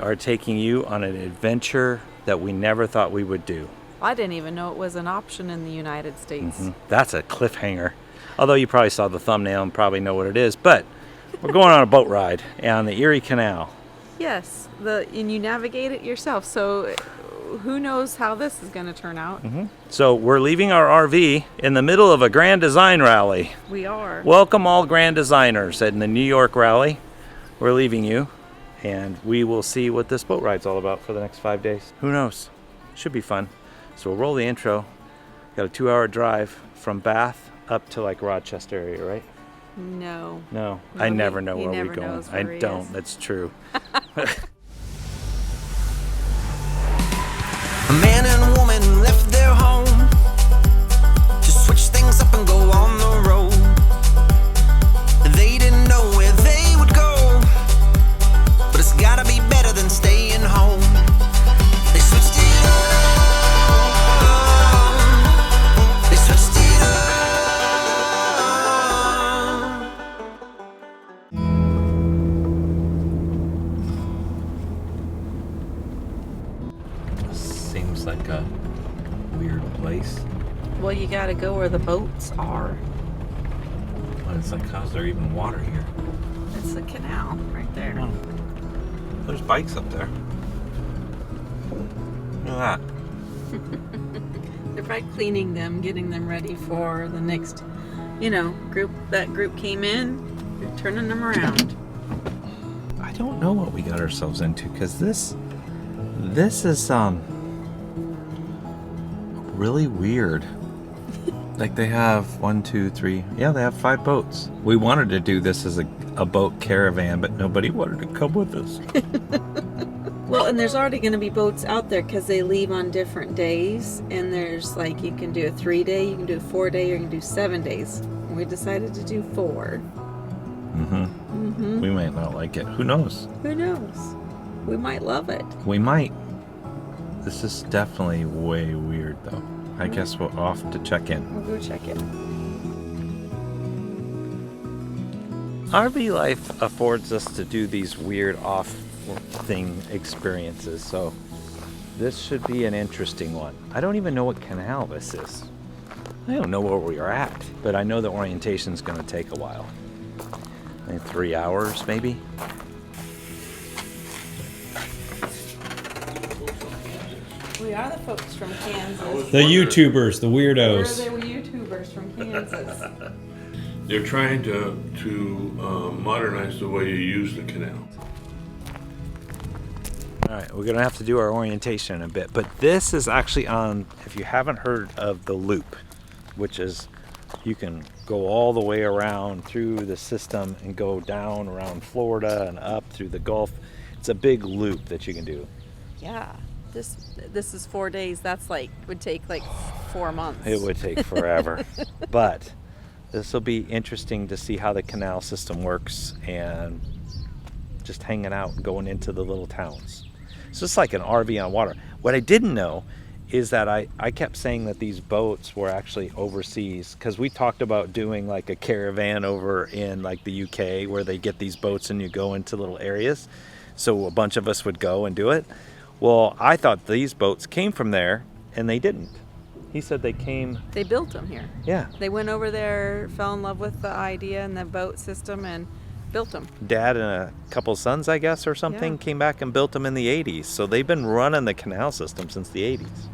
are taking you on an adventure that we never thought we would do. I didn't even know it was an option in the United States. That's a cliffhanger. Although you probably saw the thumbnail and probably know what it is, but we're going on a boat ride on the Erie Canal. Yes, and you navigate it yourself, so who knows how this is going to turn out. So we're leaving our RV in the middle of a grand design rally. We are. Welcome all grand designers in the New York rally. We're leaving you, and we will see what this boat ride's all about for the next 5 days. Who knows? Should be fun. So we'll roll the intro. Got a 2-hour drive from Bath up to like Rochester area, right? No. I never know he where never we're going. knows where I he don't. is. That's true. A man and a woman left their home to switch things up and go on the road. They didn't know where they would go, but it's gotta be better than staying home. They switched it up. They switched it up. Seems like a weird place. Well, you got to go where the boats are. But it's like, how's there even water here? It's the canal right there. Oh. There's bikes up there. Look at that. They're probably cleaning them, getting them ready for the next, group. That group came in, they're turning them around. I don't know what we got ourselves into, because this is really weird. Like they have 1, 2, 3, they have 5 boats. We wanted to do this as a boat caravan, but nobody wanted to come with us. Well, and there's already going to be boats out there because they leave on different days. And there's like, you can do a 3-day, you can do a 4-day, or you can do 7 days. And we decided to do 4. We might not like it. Who knows? Who knows? We might love it. We might. This is definitely way weird, though. I guess we'll off to check in. We'll go check it. RV life affords us to do these weird off-thing experiences, so this should be an interesting one. I don't even know what canal this is. I don't know where we are at, but I know the orientation is going to take a while. I think 3 hours, maybe. We are the folks from Kansas. The YouTubers, the weirdos. We're the YouTubers from Kansas. They're trying to modernize the way you use the canal. All right, we're gonna have to do our orientation in a bit, but this is actually on, if you haven't heard of the loop, which is you can go all the way around through the system and go down around Florida and up through the Gulf. It's a big loop that you can do. Yeah. This is 4 days. That's would take 4 months. It would take forever. But this will be interesting to see how the canal system works and just hanging out and going into the little towns. So it's like an RV on water. What I didn't know is that I kept saying that these boats were actually overseas, because we talked about doing like a caravan over in like the UK where they get these boats and you go into little areas. So a bunch of us would go and do it. Well, I thought these boats came from there, and they didn't. He said they came... They built them here. Yeah. They went over there, fell in love with the idea and the boat system, and built them. Dad and a couple sons, I guess, or something, came back and built them in the 80s. So they've been running the canal system since the 80s.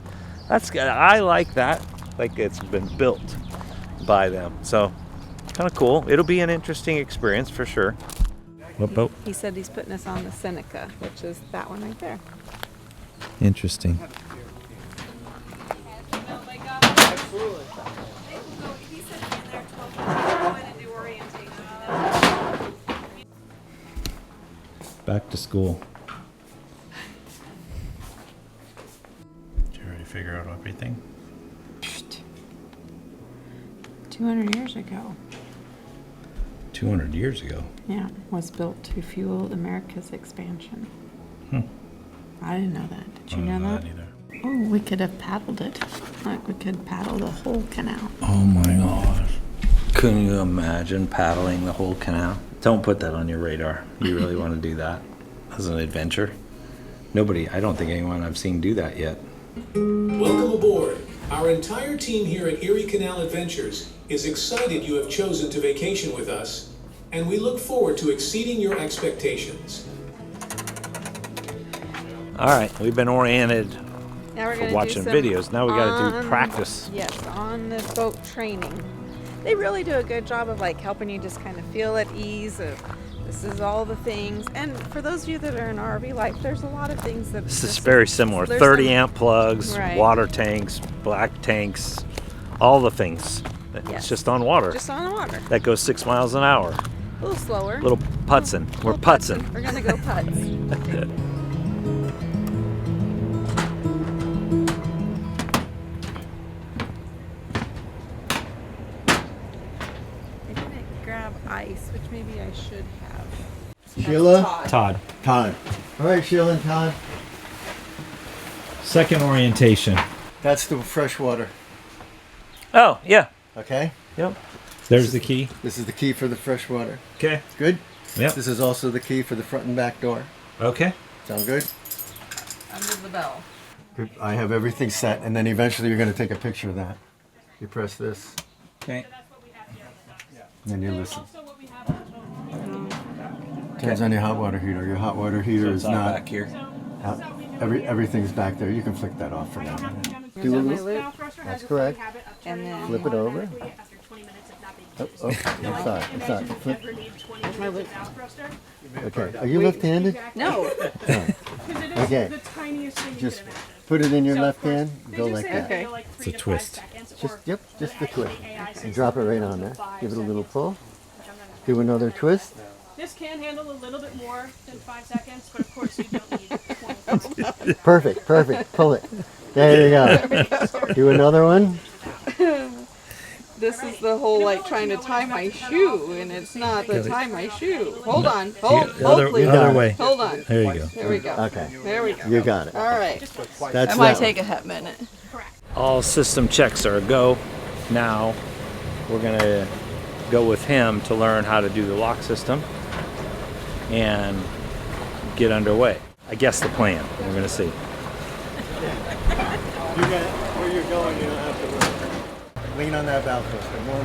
That's good. I like that. Like it's been built by them. So kind of cool. It'll be an interesting experience for sure. What boat? He said he's putting us on the Seneca, which is that one right there. Interesting. Back to school. Did you already figure out everything? 200 years ago. 200 years ago? Yeah, was built to fuel America's expansion. I didn't know that. Did you know that? Either. Oh, we could have paddled it. Like we could paddle the whole canal. Oh my gosh. Couldn't you imagine paddling the whole canal? Don't put that on your radar. You really want to do that as an adventure? Nobody, I don't think anyone I've seen do that yet. Welcome aboard. Our entire team here at Erie Canal Adventures is excited you have chosen to vacation with us, and we look forward to exceeding your expectations. All right, we've been oriented Now we're for gonna do watching some videos. Now we got to do on- practice. Yes, on the boat training. They really do a good job of like helping you just kind of feel at ease of this is all the things. And for those of you that are in RV life, there's a lot of things that This is very similar. there's 30 some- amp plugs, Right. water tanks, black tanks, all the things. It's Yes. just on water. just on the water. That goes 6 miles an hour. A little slower. Little putzing. We're Little putzing. We're gonna go putz. I didn't grab ice, which maybe I should have. That's Sheila? Todd. Todd. Todd. All right, Sheila and Todd. Second orientation. That's the fresh water. Oh, yeah. Okay? Yep. There's the key. This is the key for the fresh water. Okay. Good? Yep. This is also the key for the front and back door. Okay. Sound good? Under the bell. Good. I have everything set, and then eventually you're going to take a picture of that. You press this, Okay. and then you listen. Turns on your hot water heater. Your hot water heater is not back here. out. Everything's back there. You can flick that off for now. Do a my little. loop. That's correct. And then Flip it over. Oh, inside. Inside. Flip. my loop. Okay. Are you left-handed? No. Okay. Just put it in your left hand. Go like that. Okay. It's a twist. Just the twist. And drop it right on there. Give it a little pull. Do another twist. This can handle a little bit more than 5 seconds, but of course you don't need 20. Perfect. Perfect. Pull it. There you go. Do another one. This is the whole like trying to tie my shoe, and it's not the tie my shoe. Hold on. Hold, please. other way. Hold on. There you go. There we go. Okay. There we go. You got it. All right. That's That might that take a hot minute. All system checks are a go. Now we're going to go with him to learn how to do the lock system and get underway. I guess the plan. We're going to see. You got where you're going. You don't have to worry. Lean on that bow thruster. More.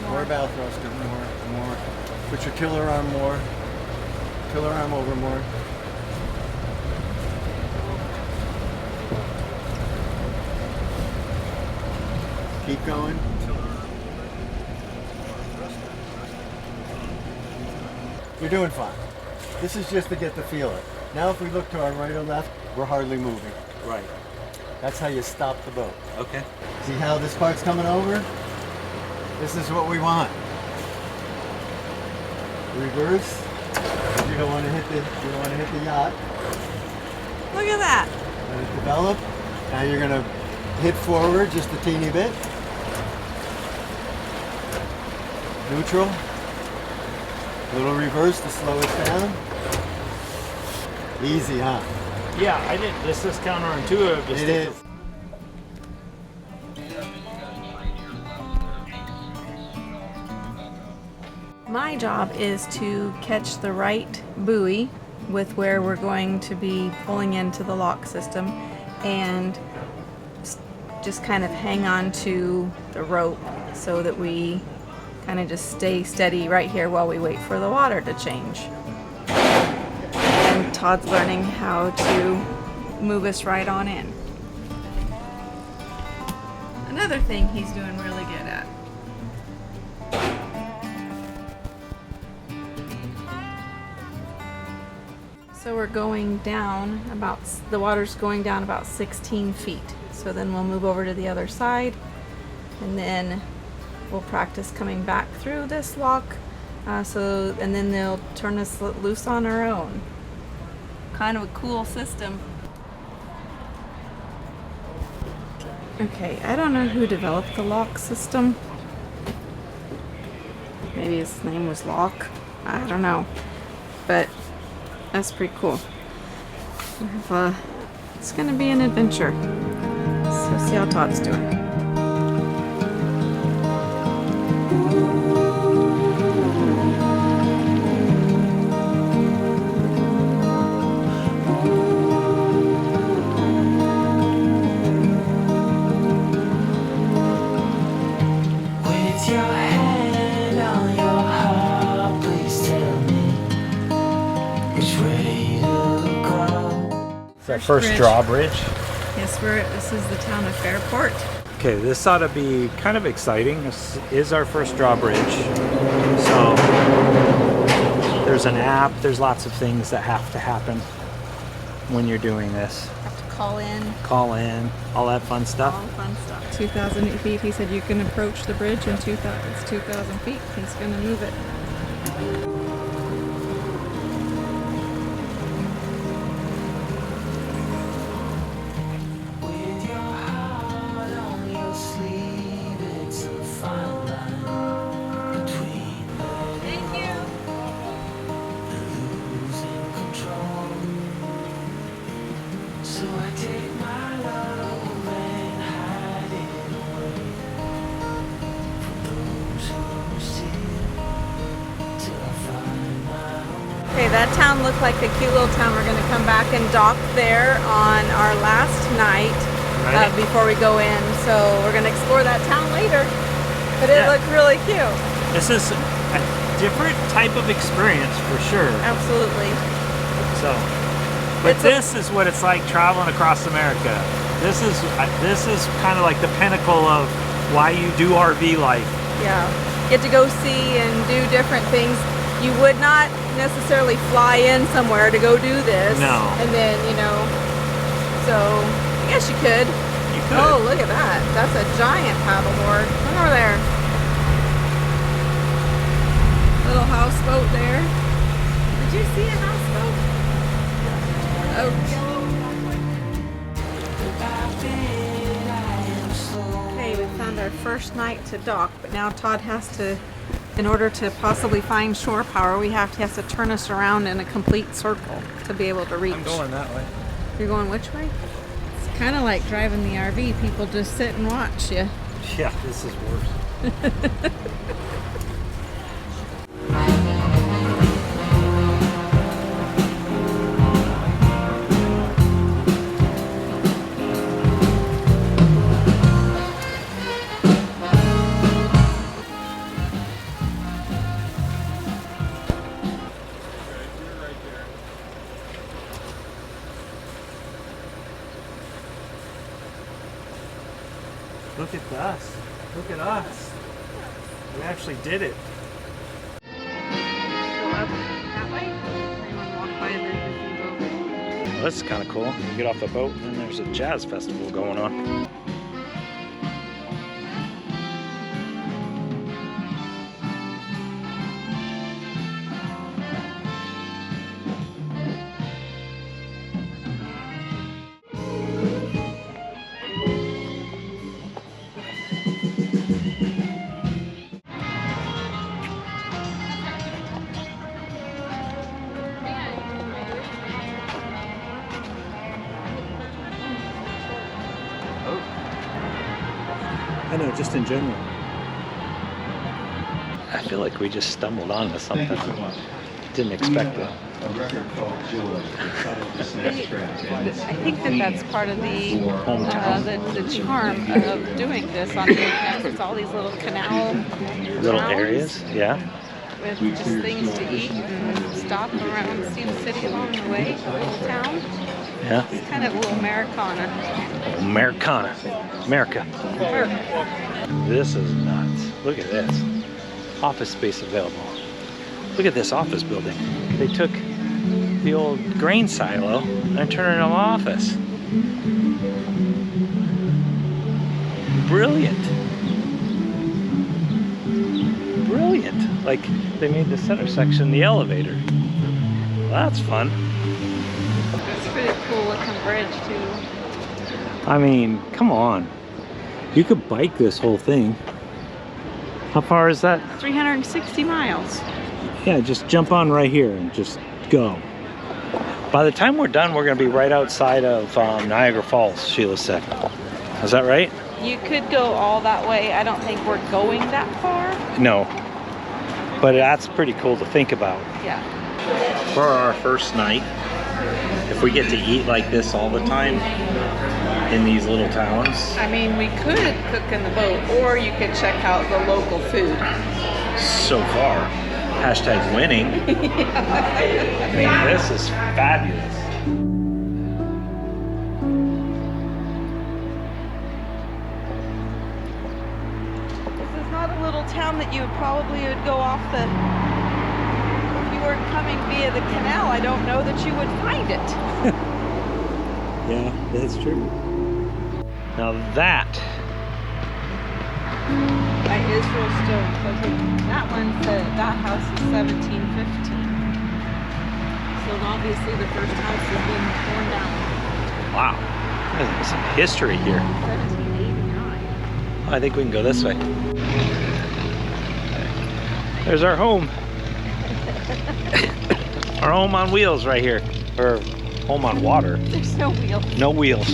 More bow thruster. More. Put your tiller arm more. Tiller arm over more. Keep going. You're doing fine. This is just to get the feel of it. Now if we look to our right or left, we're hardly moving. Right. That's how you stop the boat. Okay. See how this part's coming over? This is what we want. Reverse. You don't want to hit the yacht. Look at that. Let it develop. Now you're gonna hit forward just a teeny bit. Neutral. Little reverse to slow it down. Easy, huh? Yeah, I didn't. This is counterintuitive. It is. My job is to catch the right buoy with where we're going to be pulling into the lock system and just kind of hang on to the rope so that we kind of just stay steady right here while we wait for the water to change. And Todd's learning how to move us right on in. Another thing he's doing really good at. So we're going down about, the water's going down about 16 feet. So then we'll move over to the other side and then we'll practice coming back through this lock. And then they'll turn us loose on our own. Kind of a cool system. Okay, I don't know who developed the lock system. Maybe his name was Locke. I don't know. But that's pretty cool. It's gonna be an adventure. So see how Todd's doing. Our first drawbridge. Yes, this is the town of Fairport. Okay, this ought to be kind of exciting. This is our first drawbridge. So there's an app, there's lots of things that have to happen when you're doing this. Have to call in, all that fun stuff. all fun stuff. 2,000 feet. He said you can approach the bridge in 2,000. It's 2,000 feet. He's going to move it. With your heart on your sleeve, it's a fine line between Thank you. losing control. So I take my love and hide it away from those who steal till I find my own. Okay, that town looked like a cute little town. We're going to come back and dock there on our last night before we go in. So we're going to explore that town later. But it looked really cute. This is a different type of experience for sure. Absolutely. So, but this is what it's like traveling across America. This is kind of like the pinnacle of why you do RV life. Yeah. Get to go see and do different things. You would not necessarily fly in somewhere to go do this. No. And then, so I guess you could. You could. Oh, look at that. That's a giant paddleboard. Look over there. Little houseboat there. Did you see a houseboat? Oh. Okay, we found our first night to dock, but now Todd has to, in order to possibly find shore power, he has to turn us around in a complete circle to be able to reach. I'm going that way. You're going which way? It's kind of like driving the RV. People just sit and watch you. Yeah, this is worse. Look at us. Look at us. We actually did it. Go up that way. And walk by and then you can go. Well, this is kind of cool. You get off the boat and there's a jazz festival going on. I know, just in general. I feel like we just stumbled onto something. Didn't expect it. I think that's part of the charm of doing this on the weekends. It's all these little canal Little towns areas, yeah. with just things to eat and stop around and see the city along the way, the little town. Yeah. It's kind of a little Americana. Americana. America. This is nuts. Look at this. Office space available. Look at this office building. They took the old grain silo and turned it into an office. Brilliant. Brilliant. Like they made the center section the elevator. Well, that's fun. It's a pretty cool looking bridge too. I mean, come on. You could bike this whole thing. How far is that? 360 miles. Yeah, just jump on right here and just go. By the time we're done, we're going to be right outside of Niagara Falls, Sheila said. Is that right? You could go all that way. I don't think we're going that far. No. But that's pretty cool to think about. Yeah. For our first night, if we get to eat like this all the time in these little towns. I mean, we could cook in the boat, or you could check out the local food. So far, hashtag winning. I mean, this is fabulous. town that you probably would go off the, if you weren't coming via the canal, I don't know that you would find it. Yeah, that's true. Now that By Israel Stone. So I think that one said that house is 1715. So obviously the first house is being torn down. wow, there's some history here. 1789. I think we can go this way. There's our home. Our home on wheels right here. Or home on water. There's no wheels. No wheels.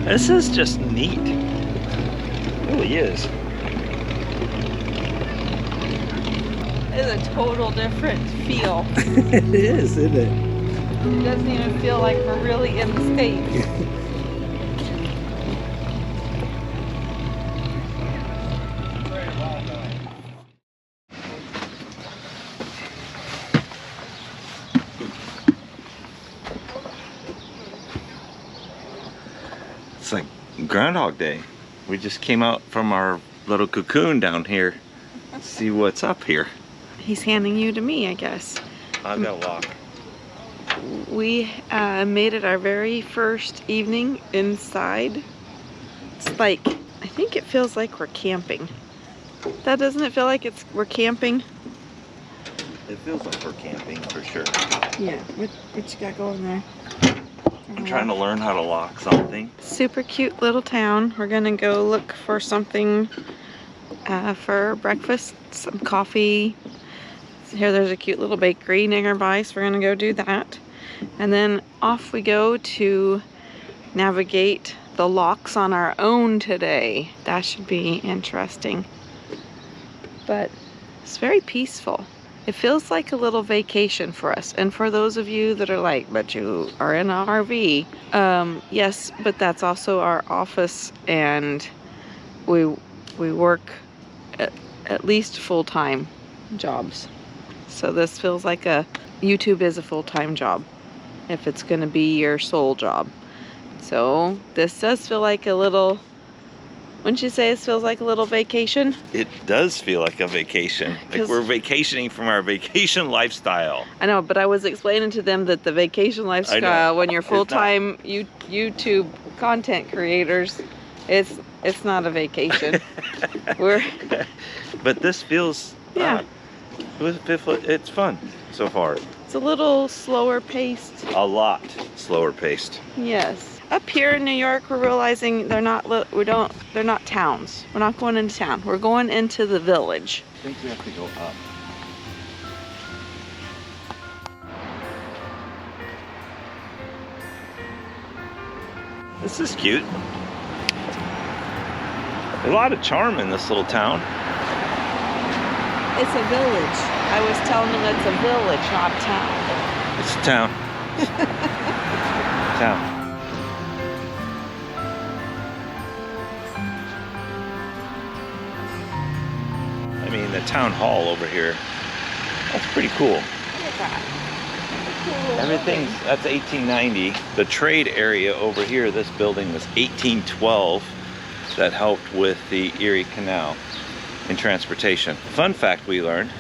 This is just neat. It really is. It's a total different feel. It is, isn't it? It doesn't even feel like we're really in the States. It's like Groundhog Day. We just came out from our little cocoon down here. See what's up here. He's handing you to me, I guess. I've got to walk. We made it our very first evening inside. It's like, I think it feels like we're camping. That doesn't it feel like we're camping? It feels like we're camping for sure. Yeah. What you got going there? I'm trying to learn how to lock something. Super cute little town. We're gonna go look for something for breakfast, some coffee. So here there's a cute little bakery nearby, so we're gonna go do that. And then off we go to navigate the locks on our own today. That should be interesting. But it's very peaceful. It feels like a little vacation for us. And for those of you that are like, but you are in an RV. Yes, but that's also our office, and we work at least full-time jobs. So this feels like YouTube is a full-time job if it's gonna be your sole job. So this does feel like a little, wouldn't you say it feels like a little vacation? It does feel like a vacation. Like we're vacationing from our vacation lifestyle. I know, but I was explaining to them that the vacation lifestyle, when you're full-time YouTube content creators, it's not a vacation. But this feels, yeah, it's fun so far. it's a little slower paced. A lot slower paced. Yes. Up here in New York, we're realizing they're not towns. We're not going into town. We're going into the village. I think we have to go up. This is cute. A lot of charm in this little town. It's a village. I was telling them it's a village, not a town. It's a town. Town. I mean, the town hall over here, that's pretty cool. Look at that. Everything's, that's 1890. The trade area over here, this building was 1812. That helped with the Erie Canal in transportation. Fun fact we learned,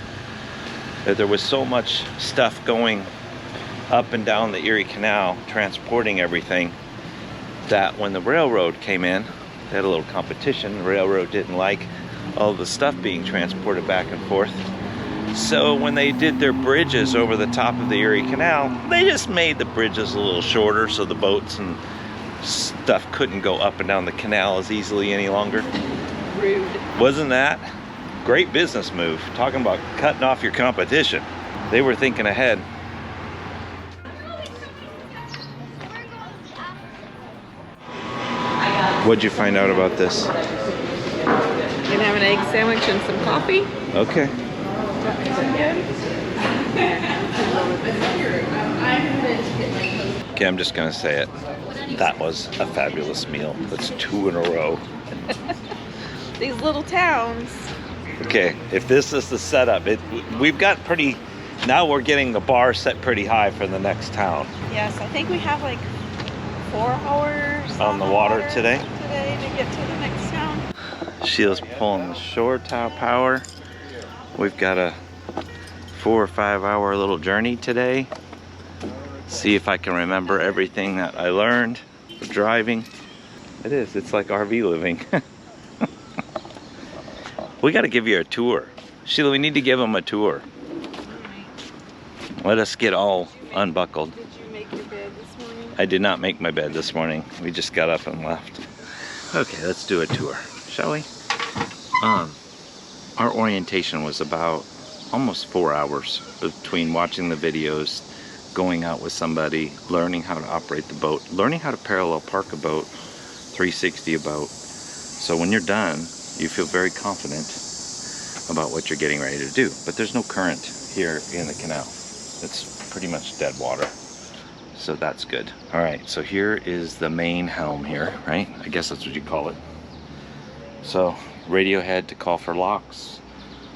that there was so much stuff going up and down the Erie Canal, transporting everything, that when the railroad came in, they had a little competition. The railroad didn't like all the stuff being transported back and forth. So when they did their bridges over the top of the Erie Canal, they just made the bridges a little shorter so the boats and stuff couldn't go up and down the canal as easily any longer. Rude. Wasn't that? Great business move. Talking about cutting off your competition. They were thinking ahead. What'd you find out about this? Gonna have an egg sandwich and some coffee. Okay. Okay, I'm just gonna say it. That was a fabulous meal. That's 2 in a row. These little towns. Okay, if this is the setup, we've got pretty, now we're getting the bar set pretty high for the next town. Yes, I think we have like 4 hours On the water today? to get to the next town. Sheila's pulling the shore tower power. We've got a 4 or 5 hour little journey today. See if I can remember everything that I learned for driving. It is, it's like RV living. We got to give you a tour. Sheila, we need to give them a tour. Let us get all unbuckled. Did you make your bed this morning? I did not make my bed this morning. We just got up and left. Okay, let's do a tour, shall we? Our orientation was about almost 4 hours between watching the videos, going out with somebody, learning how to operate the boat, learning how to parallel park a boat, 360 a boat. So when you're done, you feel very confident about what you're getting ready to do. But there's no current here in the canal. It's pretty much dead water. So that's good. All right, so here is the main helm here, right? I guess that's what you call it. So radio head to call for locks,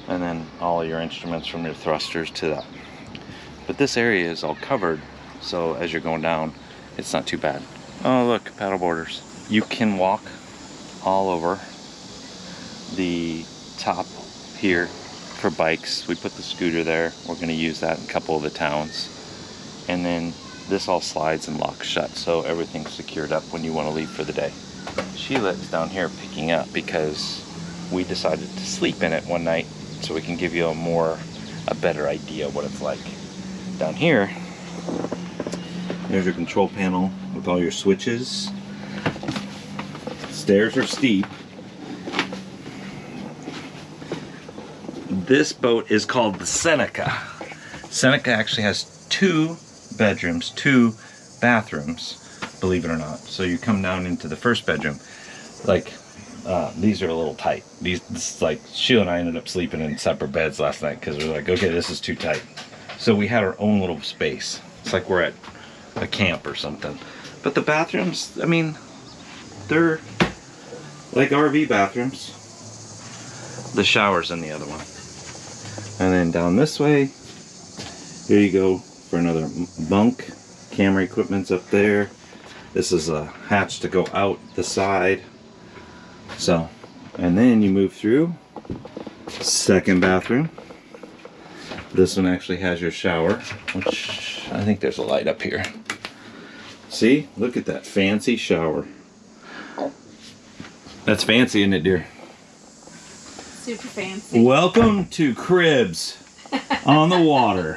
and then all your instruments from your thrusters to that. But this area is all covered, so as you're going down, it's not too bad. Oh look, paddle boarders. You can walk all over the top here for bikes. We put the scooter there. We're going to use that in a couple of the towns. And then this all slides and locks shut, so everything's secured up when you want to leave for the day. Sheila is down here picking up because we decided to sleep in it one night, so we can give you a better idea of what it's like. Down here, there's your control panel with all your switches. Stairs are steep. This boat is called the Seneca. Seneca actually has 2 bedrooms, 2 bathrooms, believe it or not. So you come down into the first bedroom, like these are a little tight. This like Sheila and I ended up sleeping in separate beds last night because we were like, okay, this is too tight. So we had our own little space. It's like we're at a camp or something. But the bathrooms, I mean, they're like RV bathrooms. The shower's in the other one. And then down this way, here you go for another bunk. Camera equipment's up there. This is a hatch to go out the side. So, and then you move through. Second bathroom. This one actually has your shower, which I think there's a light up here. See? Look at that fancy shower. That's fancy, isn't it, dear? Super fancy. Welcome to Cribs on the Water.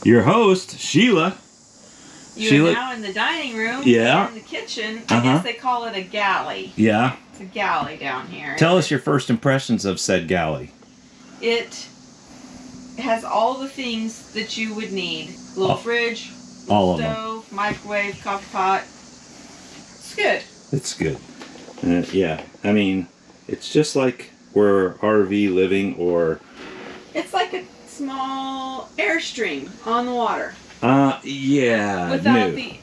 Your host, Sheila. You're now in the dining room. Yeah. In the kitchen. I guess they call it a galley. Yeah. It's a galley down here. Tell us your first impressions of said galley. It has all the things that you would need. Little fridge, all of stove, microwave, coffee pot. It's good. It's good. Yeah. I mean, it's just like we're RV living, or it's like a small Airstream on the water. Yeah. Without no.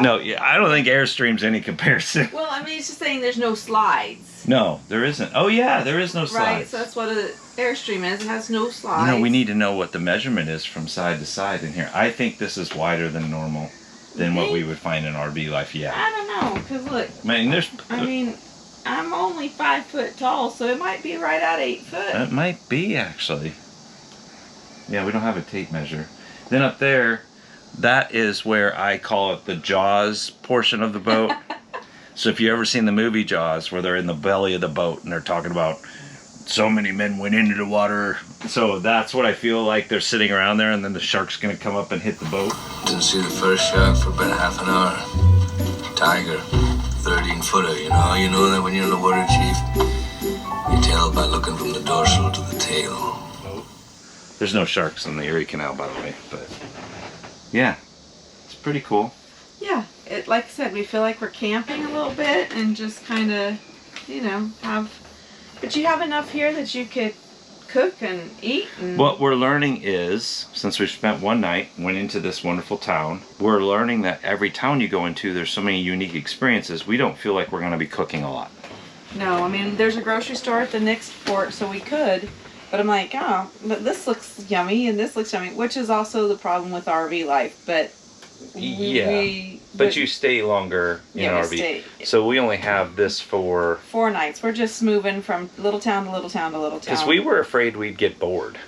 No, I don't think Airstream's any comparison. Well, I mean, it's just saying there's no slides. No, there isn't. Oh yeah, there is no slides. Right, so that's what an Airstream is. It has no slides. We need to know what the measurement is from side to side in here. I think this is wider than normal, than what we would find in RV life. Yeah. I don't know, because look. I mean, I'm only 5 foot tall, so it might be right at 8 foot. It might be, actually. Yeah, we don't have a tape measure. Then up there, that is where I call it the Jaws portion of the boat. So if you ever seen the movie Jaws, where they're in the belly of the boat and they're talking about so many men went into the water. So that's what I feel like. They're sitting around there, and then the shark's going to come up and hit the boat. Didn't see the first shark for about half an hour. Tiger, 13-footer, you know that when you're in the water, Chief. You tell by looking from the dorsal to the tail. There's no sharks in the Erie Canal, by the way, but yeah, it's pretty cool. Yeah, like I said, we feel like we're camping a little bit and just kind of, but you have enough here that you could cook and eat. And what we're learning is, since we spent one night, went into this wonderful town, we're learning that every town you go into, there's so many unique experiences. We don't feel like we're going to be cooking a lot. No, I mean, there's a grocery store at the next port, so we could. But I'm like, oh, but this looks yummy and this looks yummy, which is also the problem with RV life. But But you stay longer in Yeah, we RV. stay. So we only have this for 4 nights. We're just moving from little town to little town to little town. because we were afraid we'd get bored.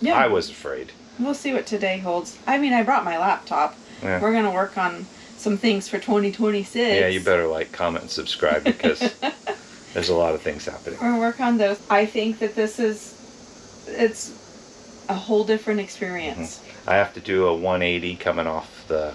Yeah. I was afraid. We'll see what today holds. I mean, I brought my laptop. Yeah. We're gonna work on some things for 2026. Yeah, you better like, comment, and subscribe because there's a lot of things happening. We're gonna work on those. I think that it's a whole different experience. I have to do a 180 coming off the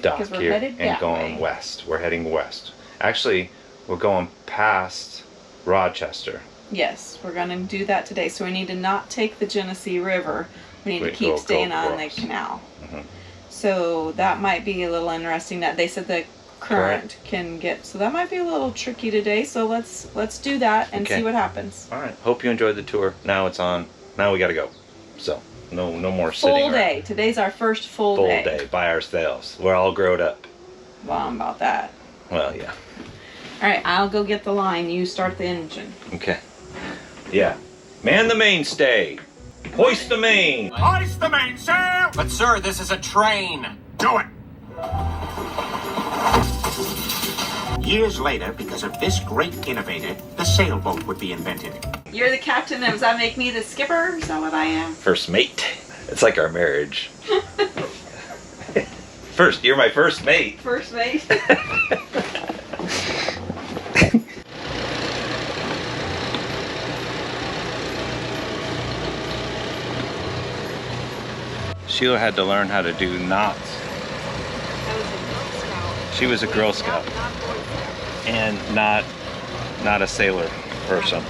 dock 'Cause we're here headed and that going way. west. We're heading west. Actually, we're going past Rochester. Yes, we're gonna do that today. So we need to not take the Genesee River. We need to Go keep staying on the across. canal. Mhm. So that might be a little interesting. That they said the current can get, so that might be a little tricky today. So let's do that and Okay. see what happens. All right. Hope you enjoyed the tour. Now it's on. Now we got to go. So no more sitting Full around. day. Today's our first full Full day. day by ourselves. We're all grown up. Well, I'm about that. Well, yeah. All right, I'll go get the line. You start the engine. Okay. Yeah. Man the mainstay. Hoist the main. Hoist the mainsail! But sir, this is a train. Do it! Years later, because of this great innovator, the sailboat would be invented. You're the captain, and does that make me the skipper? Is that what I am? First mate. It's like our marriage. First, you're my first mate. First mate. Sheila had to learn how to do knots. She was a Girl Scout and not a sailor person.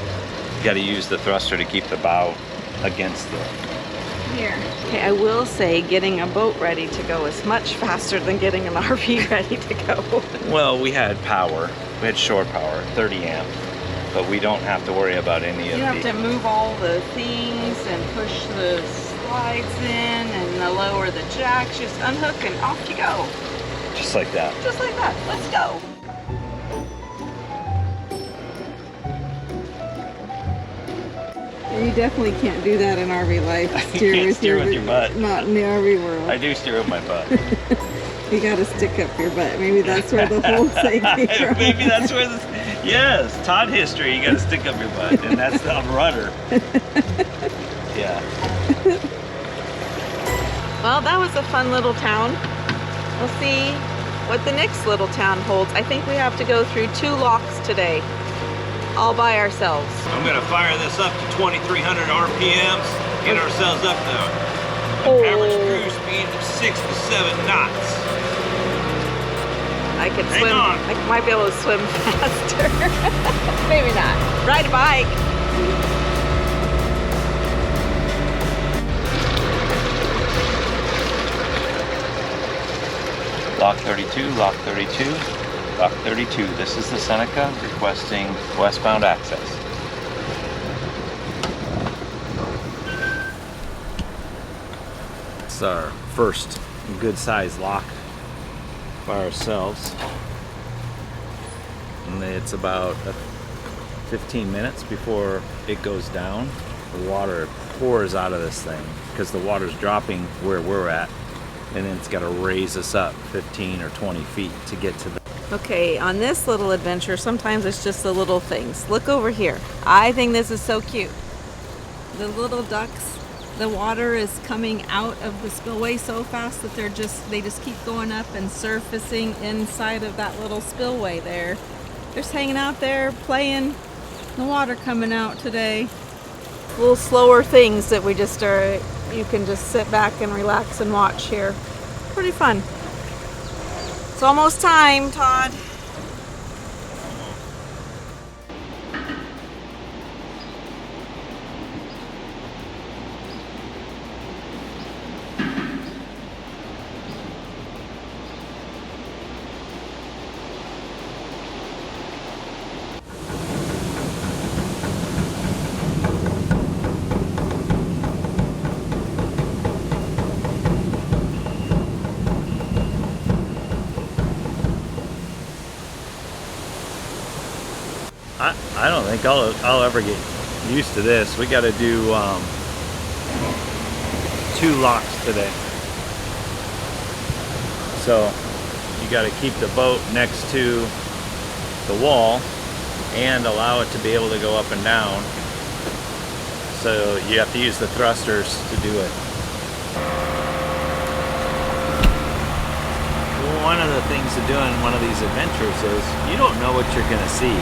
You got to use the thruster to keep the bow against the. Here. Okay, I will say getting a boat ready to go is much faster than getting an RV ready to go. Well, we had power. We had shore power, 30 amp, but we don't have to worry about any of You have the. to move all the things and push the slides in and lower the jacks. Just unhook and off you go. Just like that. Just like that. Let's go. You definitely can't do that in RV life. You can't steer with your butt. Not in the RV world. I do steer with my butt. You gotta stick up your butt. Maybe that's where the whole thing came from. Maybe that's where this. Yes, Todd history. You got to stick up your butt, and that's the rudder. Yeah. Well, that was a fun little town. We'll see what the next little town holds. I think we have to go through 2 locks today, all by ourselves. I'm gonna fire this up to 2,300 RPMs. Get ourselves up to average cruise speed of 6 to 7 knots. I could Hang swim. on. I might be able to swim faster. Maybe not. Ride a bike. Lock 32, lock 32, lock 32. This is the Seneca requesting westbound access. It's our first good sized lock by ourselves. And it's about 15 minutes before it goes down. The water pours out of this thing because the water's dropping where we're at. And then it's got to raise us up 15 or 20 feet to get to the. Okay, on this little adventure, sometimes it's just the little things. Look over here. I think this is so cute. The little ducks, the water is coming out of the spillway so fast that they just keep going up and surfacing inside of that little spillway there. Just hanging out there, playing. The water coming out today. Little slower things that we just are. You can just sit back and relax and watch here. Pretty fun. It's almost time, Todd. I don't think I'll ever get used to this. We got to do 2 locks today. So You got to keep the boat next to the wall and allow it to be able to go up and down. So you have to use the thrusters to do it. Well, one of the things of doing one of these adventures is you don't know what you're going to see.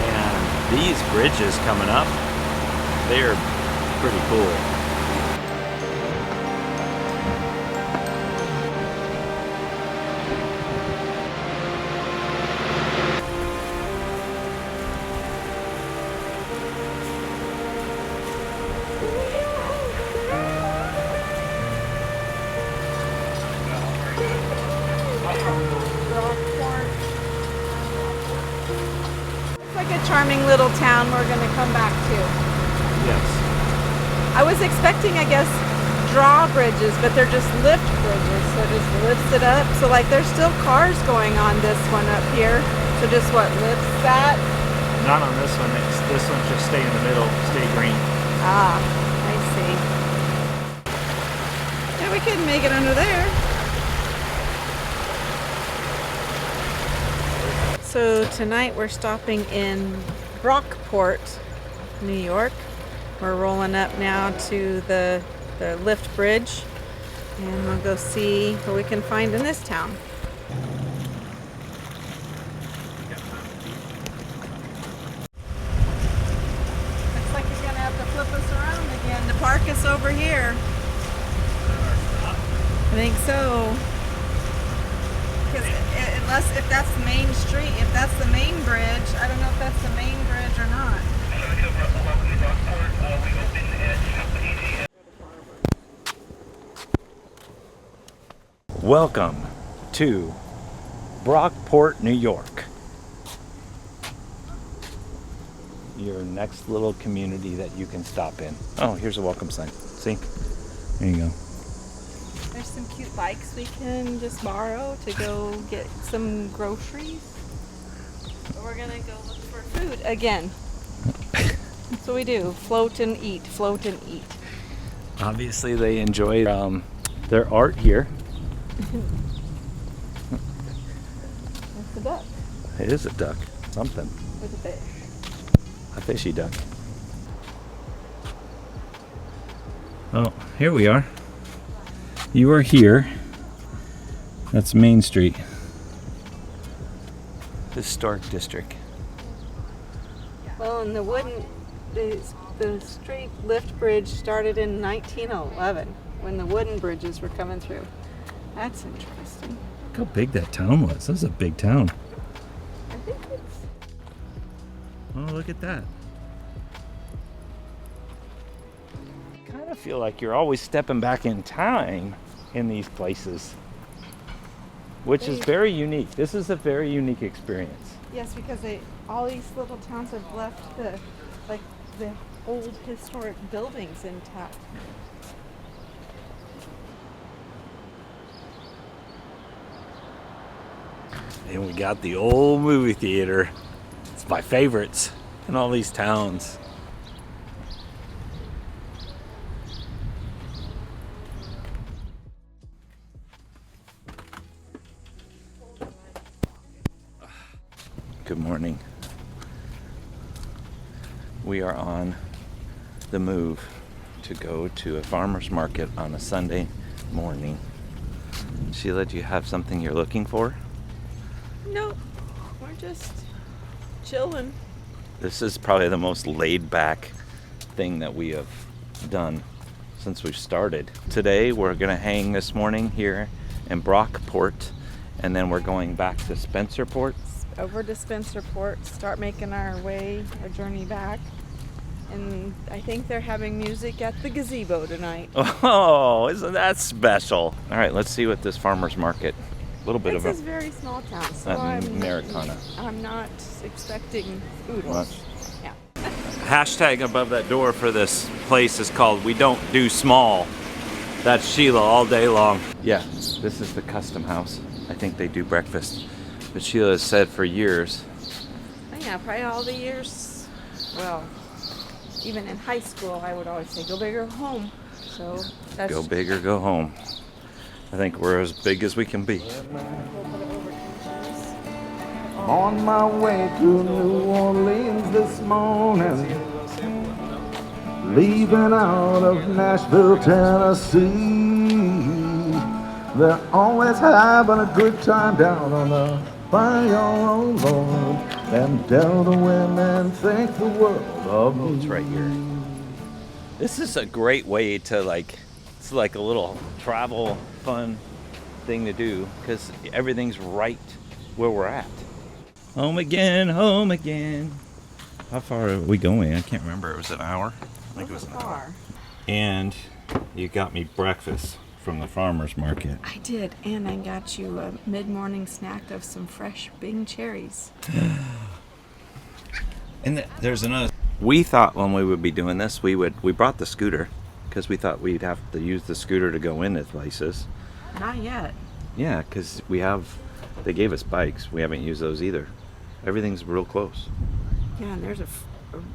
And these bridges coming up, they're pretty cool. It's like a charming little town we're going to come back to. Yes. I was expecting, I guess, drawbridges, but they're just lift bridges, so it just lifts it up. So like there's still cars going on this one up here. So just what, lifts that? Not on this one. This one just stay in the middle, stay green. Ah, I see. Yeah, we could make it under there. So tonight we're stopping in Brockport, New York. We're rolling up now to the lift bridge, and we'll go see what we can find in this town. Looks like you're gonna have to flip us around again to park us over here. I think so. Because unless if that's the main street, if that's the main bridge, I don't know if that's the main bridge or not. Welcome to Brockport, New York. Your next little community that you can stop in. Oh, here's a welcome sign. See? There you go. There's some cute bikes we can just borrow to go get some groceries. But we're gonna go look for food again. That's what we do. Float and eat, float and eat. Obviously they enjoy their art here. That's a duck It is a duck. Something. with a fish. A fishy duck. Oh, here we are. You are here. That's Main Street. Historic district. Well, and the street lift bridge started in 1911 when the wooden bridges were coming through. That's interesting. Look how big that town was. That was a big town. I think it's... Oh, look at that. I kind of feel like you're always stepping back in time in these places, which is very unique. This is a very unique experience. Yes, because all these little towns have left the old historic buildings intact. And we got the old movie theater. It's my favorites in all these towns. Good morning. We are on the move to go to a farmer's market on a Sunday morning. Sheila, do you have something you're looking for? Nope, we're just chilling. This is probably the most laid back thing that we have done since we've started. Today we're gonna hang this morning here in Brockport, and then we're going back to Spencerport. Over to Spencerport, start making our journey back. And I think they're having music at the gazebo tonight. Oh, isn't that special? All right, let's see what this farmer's market, a little bit It's of a very small town, so Americana. I'm not expecting food. Much. Yeah. Hashtag above that door for this place is called "We Don't Do Small." That's Sheila all day long. Yeah, this is the custom house. I think they do breakfast. But Sheila has said for years. Oh, yeah, probably all the years. Well, even in high school, I would always say, "Go big or go home." So that's Go big or go home. I think we're as big as we can be. On my way to New Orleans this morning, leaving out of Nashville, Tennessee. They're always having a good time down on the Bayou Road, and Delta women think the world of me. It's right here. This is a great way to it's like a little travel fun thing to do because everything's right where we're at. Home again, home again. How far are we going? I can't remember. It was an hour. I think it was an hour. And you got me breakfast from the farmer's market. I did, and I got you a mid-morning snack of some fresh Bing cherries. And there's another. We thought when we would be doing this, we brought the scooter because we thought we'd have to use the scooter to go into places. Not yet. Yeah, because they gave us bikes. We haven't used those either. Everything's real close. Yeah, and there's a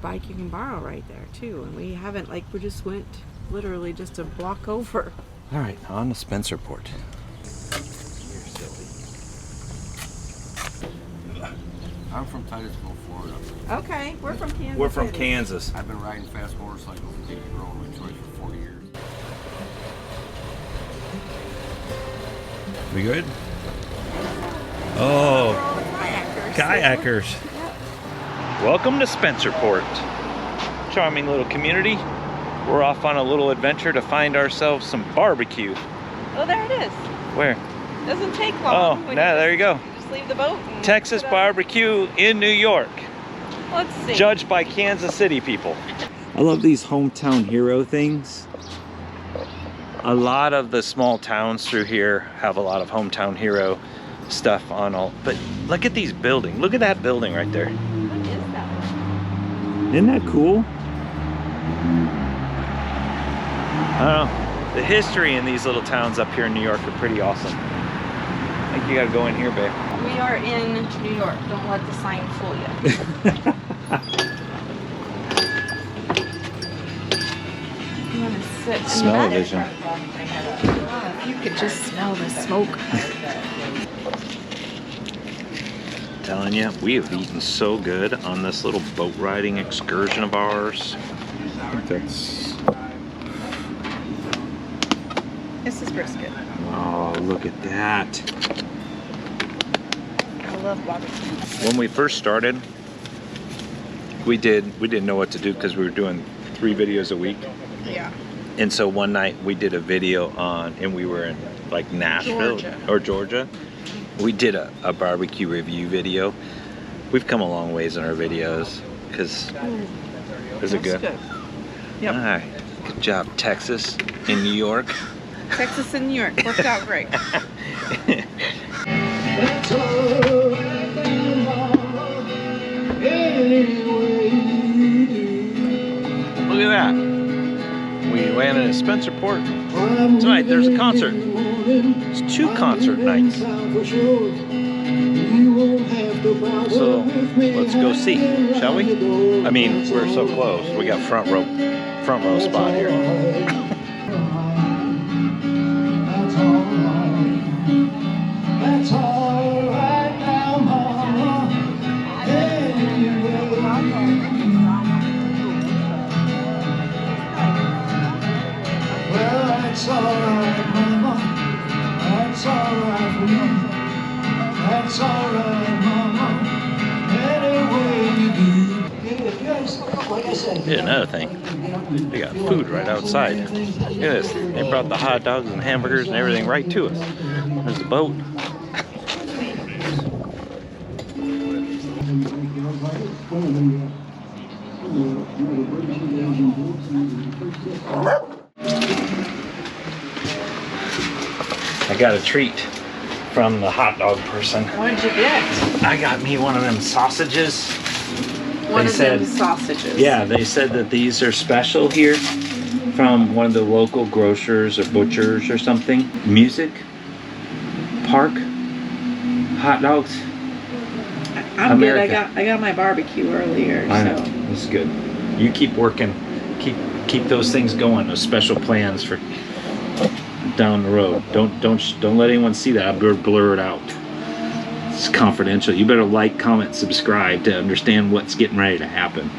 bike you can borrow right there too. And we haven't, we just went literally just a block over. All right, on to Spencerport. I'm from Titusville, Florida. Okay, we're from Kansas. We're from City. Kansas. I've been riding fast motorcycles and taking road my choice for 40 years. We good? Oh, kayakers. Welcome to Spencerport. Charming little community. We're off on a little adventure to find ourselves some barbecue. Oh, there it is. Where? Doesn't take long. Oh, there you go. You just leave the boat. And Texas barbecue in New York. Let's see. Judged by Kansas City people. I love these hometown hero things. A lot of the small towns through here have a lot of hometown hero stuff on all. But look at these buildings. Look at that building right there. What is that? Isn't that cool? I don't know. The history in these little towns up here in New York are pretty awesome. I think you gotta go in here, babe. We are in New York. Don't let the sign fool you. You want to sit in Smell-o-vision. If you could just smell the smoke. Telling you, we have eaten so good on this little boat riding excursion of ours. I think that's... This is brisket. Oh, look at that. I love barbecue. When we first started, we didn't know what to do because we were doing 3 videos a week. Yeah. And so one night we did a video and we were in Nashville or Georgia. We did a barbecue review video. We've come a long ways in our videos because is it good? Good. Yep. All right. Good job, Texas in New York. Texas and New York worked out great. Look at that. We landed at Spencerport. Tonight there's a concert. It's 2 concert nights. So let's go see, shall we? I mean, we're so close. We got front row spot here. That's all right now, Mama. Well, that's all right, Mama. That's all right for me. That's all right, Mama. Any way you do. Like I said. Here's another thing. They got food right outside. Look at this. They brought the hot dogs and hamburgers and everything right to us. There's the boat. I got a treat from the hot dog person. What did you get? I got me one of them sausages. One of them sausages. Yeah, they said that these are special here from one of the local grocers or butchers or something. Music, park, hot dogs. I'm America. good. I got my barbecue earlier, I know. so It's good. You keep working. Keep those things going. Those special plans for down the road. Don't let anyone see that. I'll blur it out. It's confidential. You better like, comment, subscribe to understand what's getting ready to happen.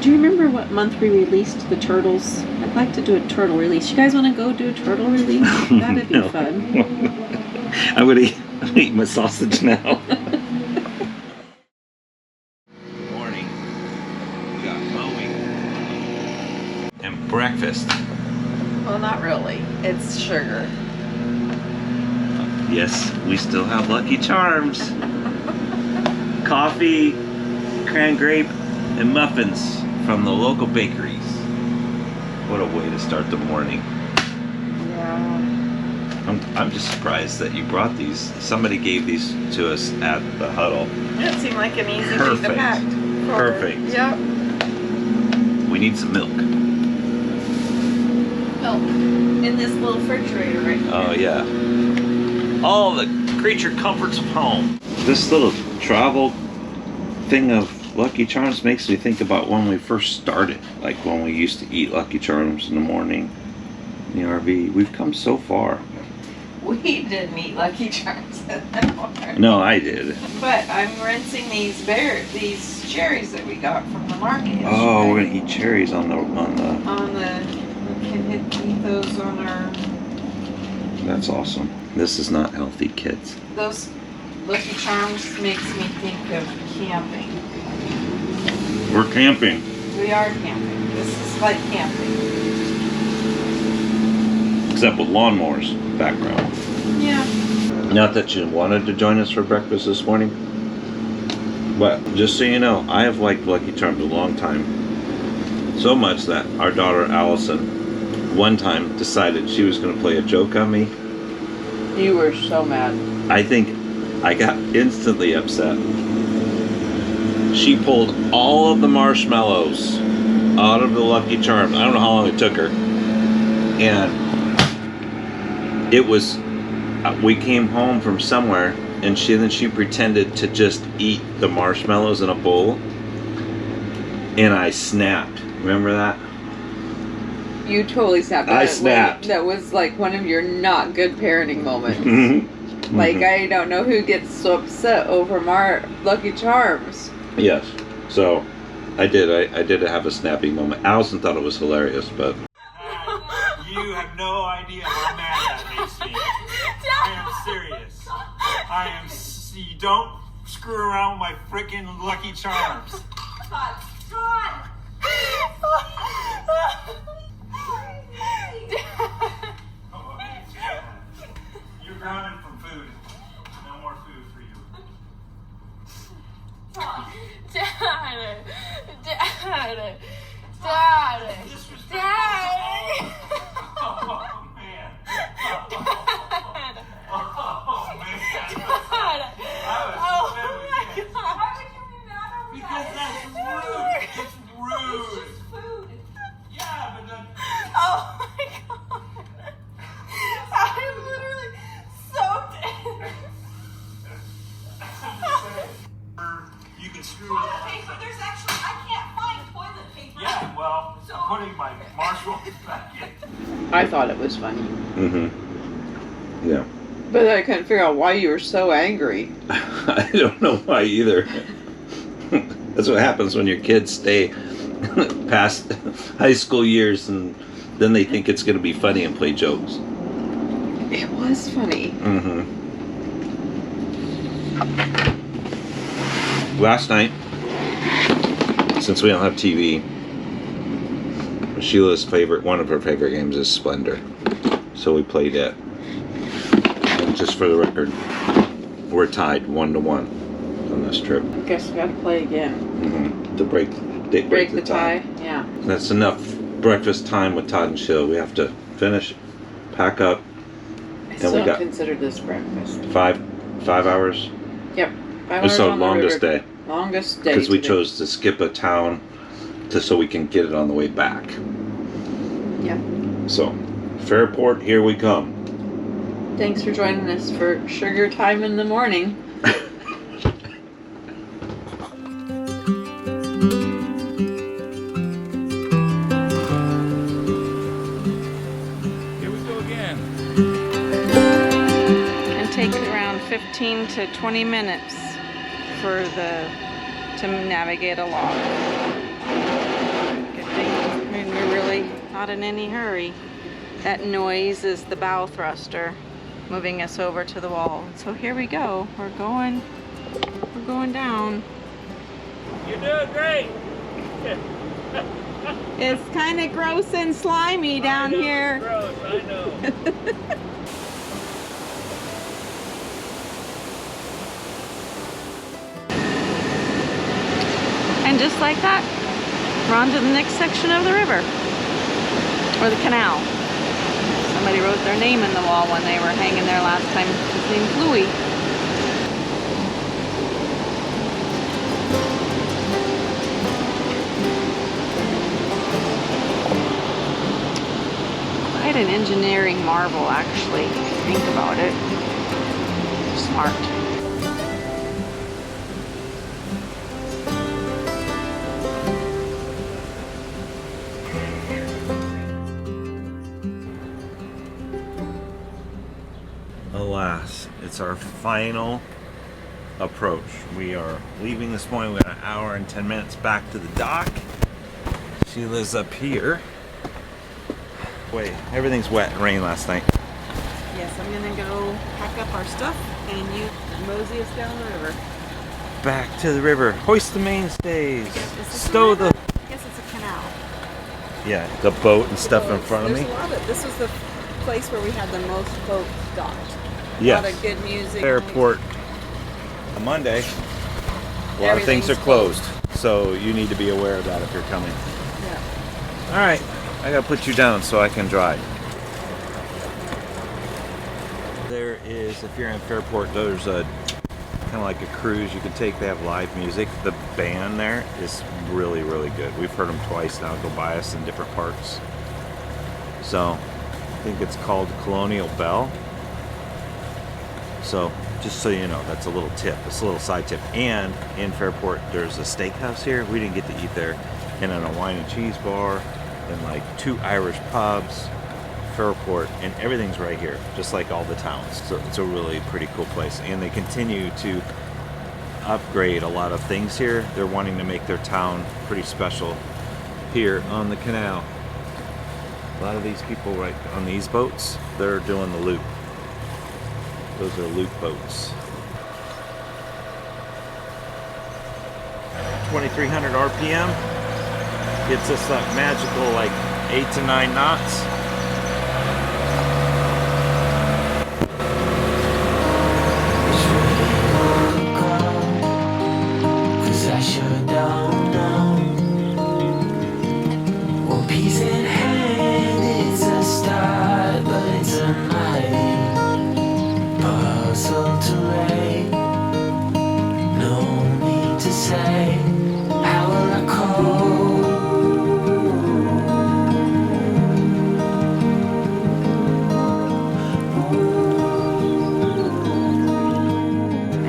Do you remember what month we released the turtles? I'd like to do a turtle release. You guys want to go do a turtle release? That'd be fun. I'm gonna eat my sausage now. Morning. We got mowing and breakfast. Well, not really. It's sugar. Yes, we still have Lucky Charms. Coffee, cran grape, and muffins from the local bakeries. What a way to start the morning. Yeah. I'm just surprised that you brought these. Somebody gave these to us at the huddle. It seemed like an easy thing to Perfect. pack. Perfect. Yep. We need some milk. Milk. In this little refrigerator right here. Oh yeah. All the creature comforts of home. This little travel thing of Lucky Charms makes me think about when we first started. Like when we used to eat Lucky Charms in the morning in the RV. We've come so far. We didn't eat Lucky Charms anymore. No, I did. But I'm rinsing these cherries that we got from the market. Oh, we're gonna eat cherries on the. We can eat those on our. That's awesome. This is not healthy, kids. Those Lucky Charms makes me think of camping. We're camping. We are camping. This is like camping. Except with lawnmowers background. Yeah. Not that you wanted to join us for breakfast this morning, but just so you know, I have liked Lucky Charms a long time. So much that our daughter Allison one time decided she was going to play a joke on me. You were so mad. I think I got instantly upset. She pulled all of the marshmallows out of the Lucky Charms. I don't know how long it took her. And it was, we came home from somewhere and then she pretended to just eat the marshmallows in a bowl. And I snapped. Remember that? You totally snapped. I snapped. That was like one of your not good parenting moments. Mm-hmm. Like, I don't know who gets so upset over Lucky Charms. Yes. So I did have a snappy moment. Allison thought it was hilarious, but You have no idea how mad that makes me. I am serious. You don't screw around with my freaking Lucky Charms. Todd. You're grounded from food. No more food for you. Dad. Oh man. Oh man. Oh my God. Why would you be mad over because that's rude. It's rude. It's food. Yeah, but then. Oh my God. I'm literally soaked in. You can screw Toilet it. paper. There's actually, I can't find toilet paper. Yeah, well, I'm putting my marshmallows back in. I thought it was funny. mm-hmm. Yeah. But I couldn't figure out why you were so angry. I don't know why either. That's what happens when your kids stay past high school years and then they think it's going to be funny and play jokes. It was funny. Mm-hmm. Last night, since we don't have TV, Sheila's one of her favorite games is Splendor. So we played it. And just for the record, we're tied 1-1 on this trip. Guess we gotta play again. Mm-hmm. To break the tie. Yeah. That's enough breakfast time with Todd and Sheila. We have to finish, pack up. I still don't consider this breakfast. 5 hours. Yep. 5 It's hours our on the longest river. day. Longest day. Because we today. chose to skip a town so we can get it on the way back. Yep. So, Fairport, here we come. Thanks for joining us for sugar time in the morning. Here we go again. 15 to 20 minutes to navigate along. Good thing we're really not in any hurry. That noise is the bow thruster moving us over to the wall. So here we go. We're going down. You're doing great. It's kind of gross and slimy down here. It's gross, I know. And just like that, we're on to the next section of the river, or the canal. Somebody wrote their name in the wall when they were hanging there last time. His name's Louis. Quite an engineering marvel, actually, if you think about it. Smart. Alas, it's our final approach. We are leaving this morning. We got an hour and 10 minutes back to the dock. She lives up here. Wait, everything's wet. It rained last night. Yes, I'm gonna go pack up our stuff and you mosey us down the river. Back to the river. Hoist the mainstays. Stow the... I guess it's a canal. Yeah, the boat and stuff in front of me. There's a lot of... This was the place where we had the most boats docked. Yes. A lot of good music. Fairport. On Monday, a lot of things are closed. So you need to be aware of that if you're coming. Yeah. All right. I gotta put you down so I can drive. There is, if you're in Fairport, there's a kind of like a cruise you can take. They have live music. The band there is really, really good. We've heard them twice now go by us in different parks. So I think it's called Colonial Bell. So just so you know, that's a little tip. It's a little side tip. And in Fairport, there's a steakhouse here. We didn't get to eat there. And then a wine and cheese bar. And like 2 Irish pubs, Fairport, and everything's right here, just like all the towns. So it's a really pretty cool place. And they continue to upgrade a lot of things here. They're wanting to make their town pretty special here on the canal. A lot of these people right on these boats, they're doing the loop. Those are loop boats. 2,300 RPM. Gets us that magical like 8 to 9 knots. Cause I sure don't know. One piece in hand, it's a start, but it's a mighty puzzle to rate. No need to say, how will I cope?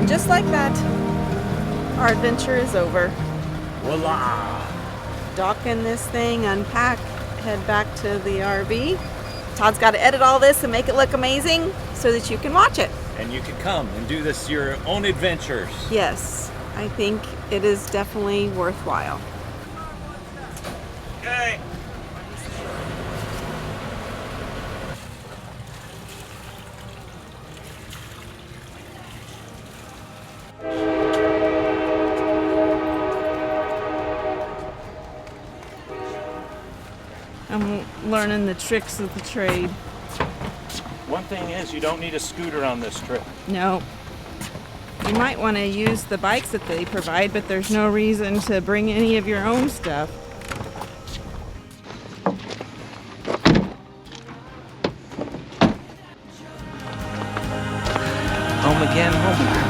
Just like that, our adventure is over. Voila! Dock in this thing, unpack, head back to the RV. Todd's got to edit all this and make it look amazing so that you can watch it. And you can come and do this your own adventures. Yes, I think it is definitely worthwhile. Okay. I'm learning the tricks of the trade. One thing is, you don't need a scooter on this trip. No. You might want to use the bikes that they provide, but there's no reason to bring any of your own stuff. Home again, home again.